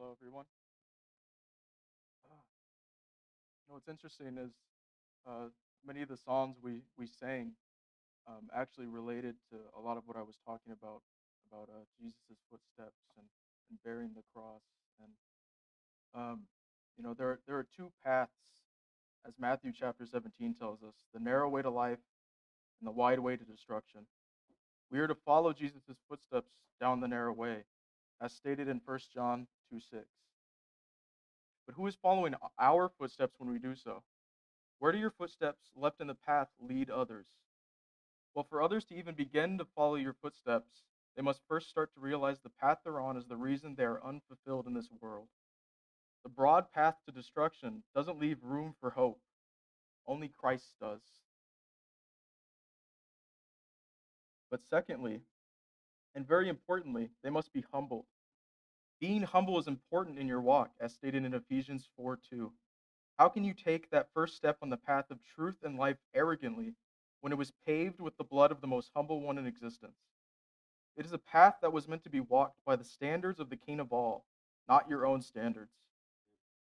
Hello, everyone. Uh, what's interesting is uh, many of the songs we sang actually related to a lot of what I was talking about Jesus' footsteps and bearing the cross. And um, there are two paths, as Matthew chapter 17 tells us: the narrow way to life and the wide way to destruction. We are to follow Jesus' footsteps down the narrow way, as stated in 1 John 2:6. But who is following our footsteps when we do so? Where do your footsteps left in the path lead others? Well, for others to even begin to follow your footsteps, they must first start to realize the path they're on is the reason they are unfulfilled in this world. The broad path to destruction doesn't leave room for hope. Only Christ does. But secondly, and very importantly, they must be humbled. Being humble is important in your walk, as stated in Ephesians 4:2. How can you take that first step on the path of truth and life arrogantly when it was paved with the blood of the most humble one in existence? It is a path that was meant to be walked by the standards of the King of all, not your own standards.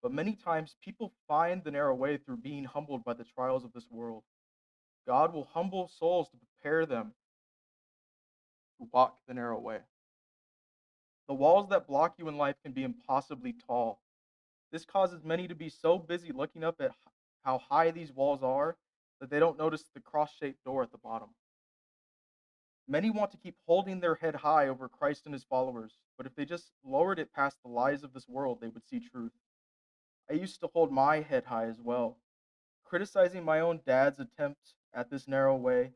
But many times people find the narrow way through being humbled by the trials of this world. God will humble souls to prepare them to walk the narrow way. The walls that block you in life can be impossibly tall. This causes many to be so busy looking up at how high these walls are that they don't notice the cross shaped door at the bottom. Many want to keep holding their head high over Christ and his followers, but if they just lowered it past the lies of this world, they would see truth. I used to hold my head high as well. Criticizing my own dad's attempt at this narrow way,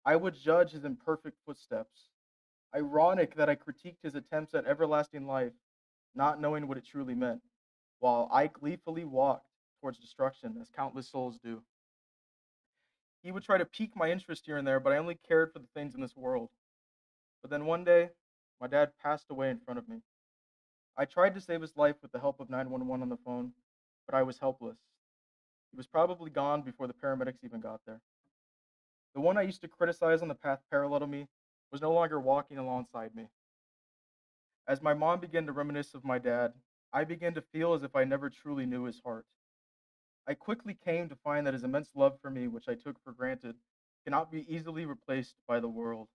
I would judge his imperfect footsteps. Ironic that I critiqued his attempts at everlasting life, not knowing what it truly meant, while I gleefully walked towards destruction as countless souls do. He would try to pique my interest here and there, but I only cared for the things in this world. But then one day, my dad passed away in front of me. I tried to save his life with the help of 911 on the phone, but I was helpless. He was probably gone before the paramedics even got there. The one I used to criticize on the path parallel to me was no longer walking alongside me. As my mom began to reminisce of my dad, I began to feel as if I never truly knew his heart. I quickly came to find that his immense love for me, which I took for granted, cannot be easily replaced by the world.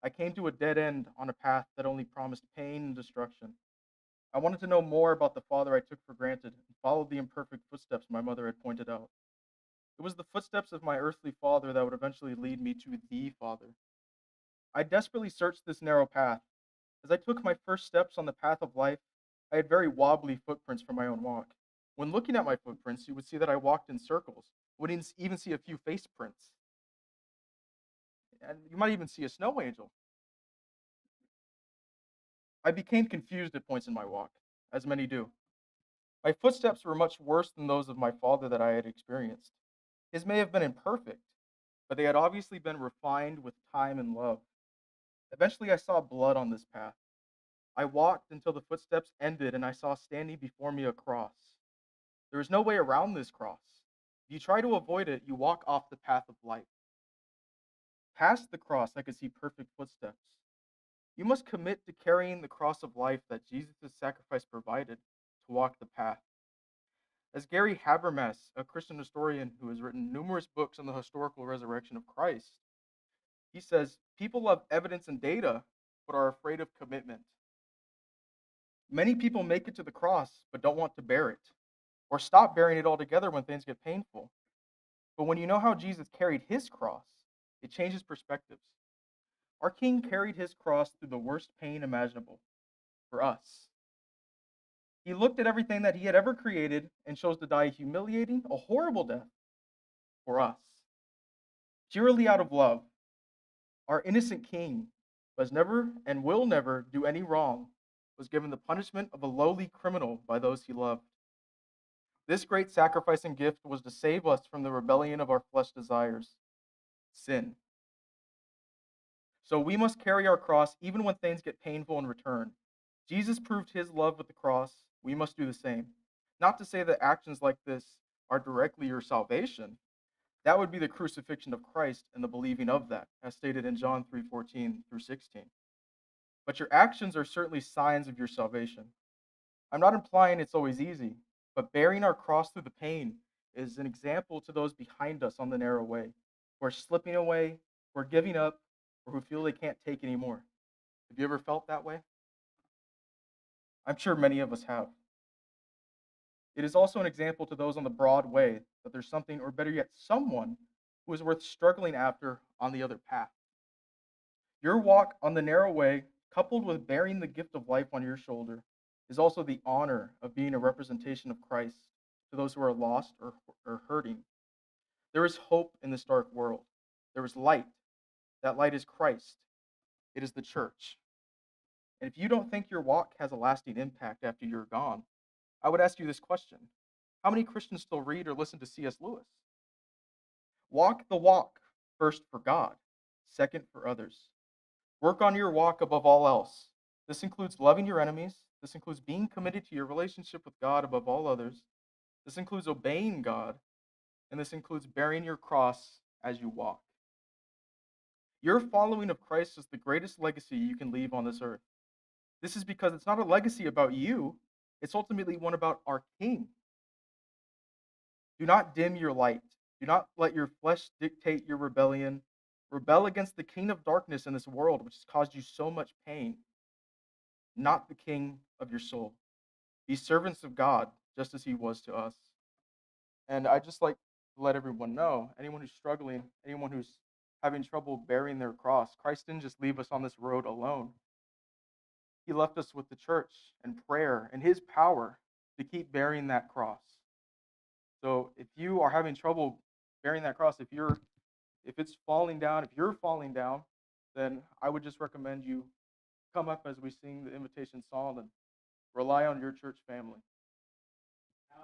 I came to a dead end on a path that only promised pain and destruction. I wanted to know more about the father I took for granted and followed the imperfect footsteps my mother had pointed out. It was the footsteps of my earthly father that would eventually lead me to the Father. I desperately searched this narrow path. As I took my first steps on the path of life, I had very wobbly footprints from my own walk. When looking at my footprints, you would see that I walked in circles. Wouldn't even see a few face prints. And you might even see a snow angel. I became confused at points in my walk, as many do. My footsteps were much worse than those of my father that I had experienced. His may have been imperfect, but they had obviously been refined with time and love. Eventually, I saw blood on this path. I walked until the footsteps ended and I saw standing before me a cross. There is no way around this cross. If you try to avoid it, you walk off the path of life. Past the cross, I could see perfect footsteps. You must commit to carrying the cross of life that Jesus' sacrifice provided to walk the path. As Gary Habermas, a Christian historian who has written numerous books on the historical resurrection of Christ, he says, people love evidence and data, but are afraid of commitment. Many people make it to the cross, but don't want to bear it, or stop bearing it altogether when things get painful. But when you know how Jesus carried his cross, it changes perspectives. Our King carried his cross through the worst pain imaginable for us. He looked at everything that he had ever created and chose to die a humiliating, a horrible death for us. Purely out of love, our innocent King, who has never and will never do any wrong, was given the punishment of a lowly criminal by those he loved. This great sacrifice and gift was to save us from the rebellion of our flesh desires, sin. So we must carry our cross even when things get painful in return. Jesus proved his love with the cross. We must do the same. Not to say that actions like this are directly your salvation. That would be the crucifixion of Christ and the believing of that, as stated in John 3:14 through 16. But your actions are certainly signs of your salvation. I'm not implying it's always easy, but bearing our cross through the pain is an example to those behind us on the narrow way, who are slipping away, who are giving up, or who feel they can't take anymore. Have you ever felt that way? I'm sure many of us have. It is also an example to those on the broad way that there's something, or better yet, someone who is worth struggling after on the other path. Your walk on the narrow way, coupled with bearing the gift of life on your shoulder, is also the honor of being a representation of Christ to those who are lost or hurting. There is hope in this dark world. There is light. That light is Christ. It is the church. And if you don't think your walk has a lasting impact after you're gone, I would ask you this question: how many Christians still read or listen to C.S. Lewis? Walk the walk, first for God, second for others. Work on your walk above all else. This includes loving your enemies. This includes being committed to your relationship with God above all others. This includes obeying God. And this includes bearing your cross as you walk. Your following of Christ is the greatest legacy you can leave on this earth. This is because it's not a legacy about you, it's ultimately one about our King. Do not dim your light. Do not let your flesh dictate your rebellion. Rebel against the king of darkness in this world, which has caused you so much pain, not the king of your soul. Be servants of God, just as he was to us. And I just like to let everyone know, anyone who's struggling, anyone who's having trouble bearing their cross, Christ didn't just leave us on this road alone. He left us with the church and prayer and his power to keep bearing that cross. So if you are having trouble bearing that cross, if it's falling down, if you're falling down, then I would just recommend you come up as we sing the invitation song and rely on your church family.